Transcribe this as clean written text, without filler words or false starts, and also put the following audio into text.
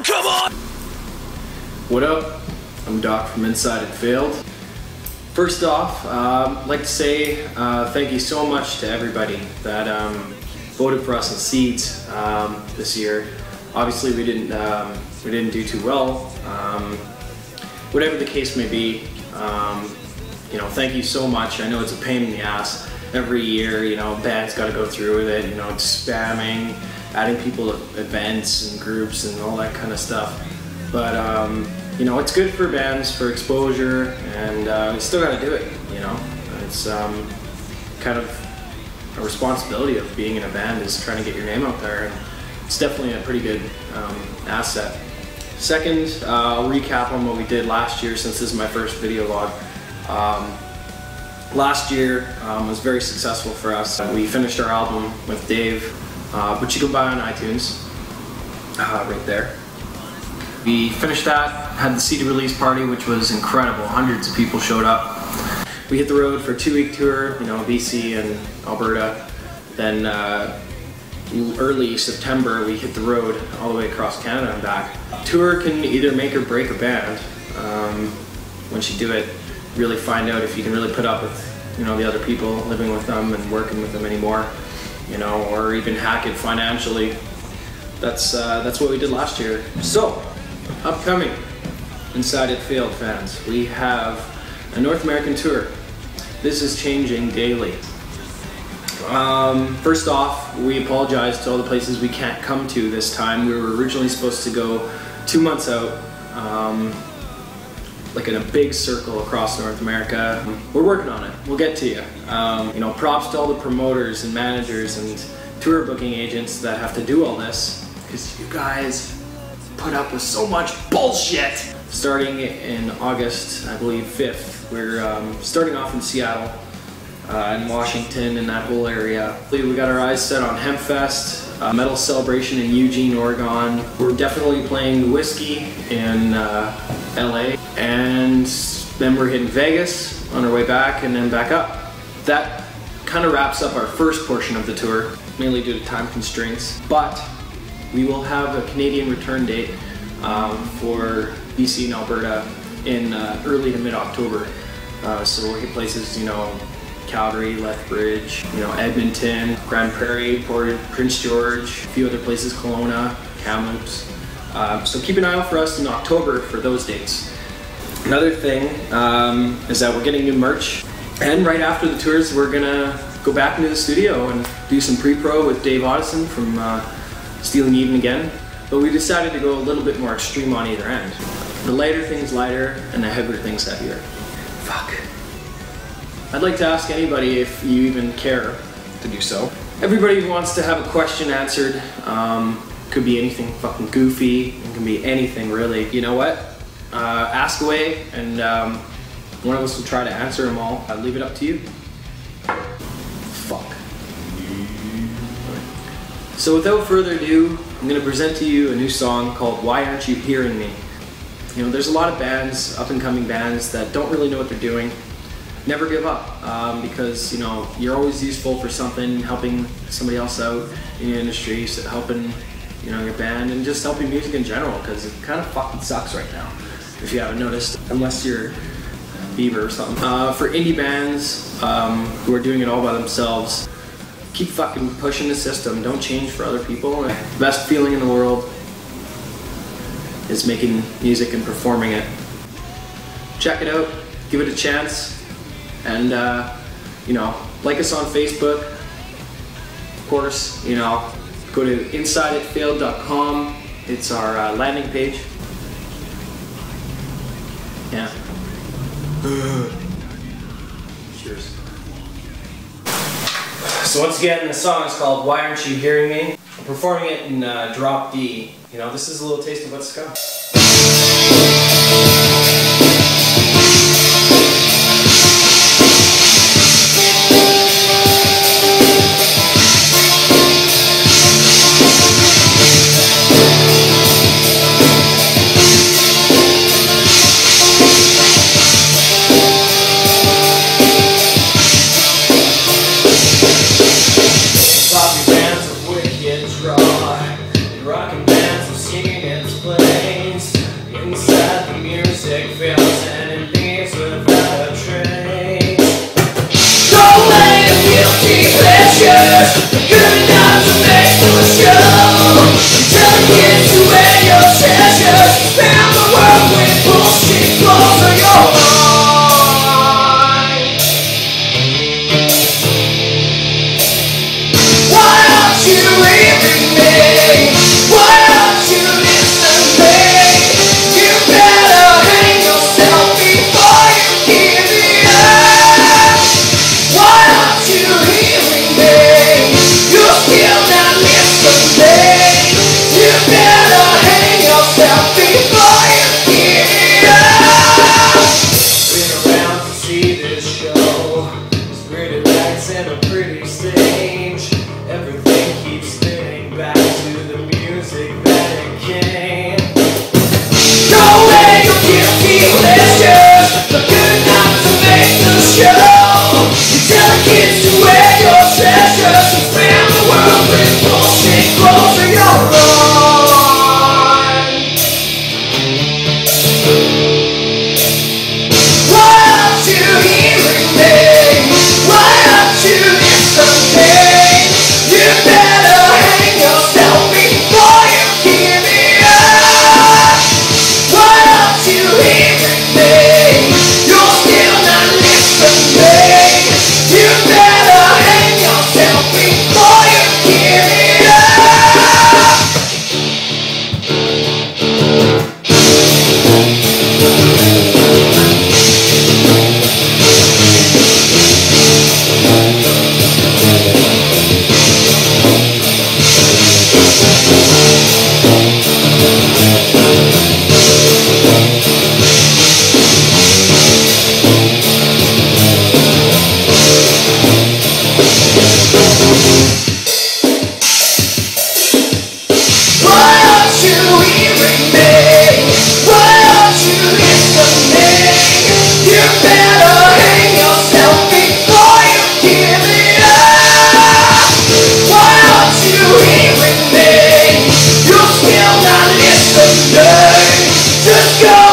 come on! What up? I'm Doc from Inside It Failed. First off, I'd like to say thank you so much to everybody that voted for us in Seeds this year. Obviously, we didn't do too well. Whatever the case may be, you know, thank you so much. I know it's a pain in the ass every year. You know, bands got to go through with it. You know, it's spamming, adding people to events and groups and all that kind of stuff. But you know, it's good for bands for exposure, and we still got to do it. You know, it's kind of a responsibility of being in a band is trying to get your name out there, and it's definitely a pretty good asset. Second, I'll recap on what we did last year since this is my first video log. Last year was very successful for us. We finished our album with Dave, which you can buy on iTunes, right there. We finished that, had the CD release party, which was incredible. Hundreds of people showed up. We hit the road for a 2-week tour, you know, BC and Alberta. Then early September, we hit the road all the way across Canada and back. Tour can either make or break a band. Once you do it, really find out if you can really put up with, you know, the other people, living with them and working with them anymore, you know, or even hack it financially. That's what we did last year. So, upcoming Inside It Failed fans, we have a North American tour. This is changing daily. First off, we apologize to all the places we can't come to this time. We were originally supposed to go 2 months out, like in a big circle across North America. We're working on it. We'll get to you. You know, props to all the promoters and managers and tour booking agents that have to do all this, because you guys put up with so much bullshit. Starting in August, I believe 5th, we're starting off in Seattle, in Washington, and that whole area. We got our eyes set on Hempfest, Metal Celebration in Eugene, Oregon. We're definitely playing Whiskey in LA, and then we're hitting Vegas on our way back and then back up. That kind of wraps up our first portion of the tour, mainly due to time constraints, but we will have a Canadian return date for BC and Alberta in early to mid-October. So we'll hit places, you know, Calgary, Lethbridge, you know, Edmonton, Grand Prairie, Prince George, a few other places, Kelowna, Kamloops. So keep an eye out for us in October for those dates. Another thing is that we're getting new merch, and right after the tours we're gonna go back into the studio and do some pre-pro with Dave Ottison from Stealing Even Again, but we decided to go a little bit more extreme on either end. The lighter thing's lighter and the heavier thing's heavier. Fuck. I'd like to ask anybody if you even care to do so. Everybody who wants to have a question answered, could be anything fucking goofy, it can be anything really. You know what? Ask away, and one of us will try to answer them all. I'll leave it up to you. Fuck. So without further ado, I'm going to present to you a new song called Why Aren't You Hearing Me? You know, there's a lot of bands, up-and-coming bands, that don't really know what they're doing. Never give up, because, you know, you're always useful for something, helping somebody else out in your industry, so helping, you know, your band, and just helping music in general, because it kind of fucking sucks right now, if you haven't noticed, unless you're Bieber or something. For indie bands who are doing it all by themselves, keep fucking pushing the system. Don't change for other people. The best feeling in the world is making music and performing it. Check it out, give it a chance, and you know, like us on Facebook. Of course, you know, go to InsideItFailed.com. It's our landing page. Yeah. Cheers. So once again, the song is called Why Aren't You Hearing Me? I'm performing it in drop D. You know, this is a little taste of what's to come. Rocking bands are singing and it's playing. Good enough to make the show. Tell the kids to wear your treasures. Spam the world with bullshit clothes on your mind. Why aren't you hearing me? Why aren't you listening? You better hang yourself before you give it up. Why aren't you hearing me? You're still not listening. You better hang yourself before you give it up. Been around to see this show. There's pretty lights and a pretty stage. Everything keeps spinning back to the music that it came. Go away, your guilty pleasures. They're good enough to make the show. You tell the kids to wear your treasures and spam the world with bullshit clothes of your own. Why aren't you hearing me? Why aren't you listening? You better hang yourself before you give it up. Why aren't you hearing me? You're still not listening. You better hang yourself before you give it up. Why aren't you hearing me? Why aren't you listening? You better hang yourself before you give it up. Why aren't you hearing me? You're still not listening. Just go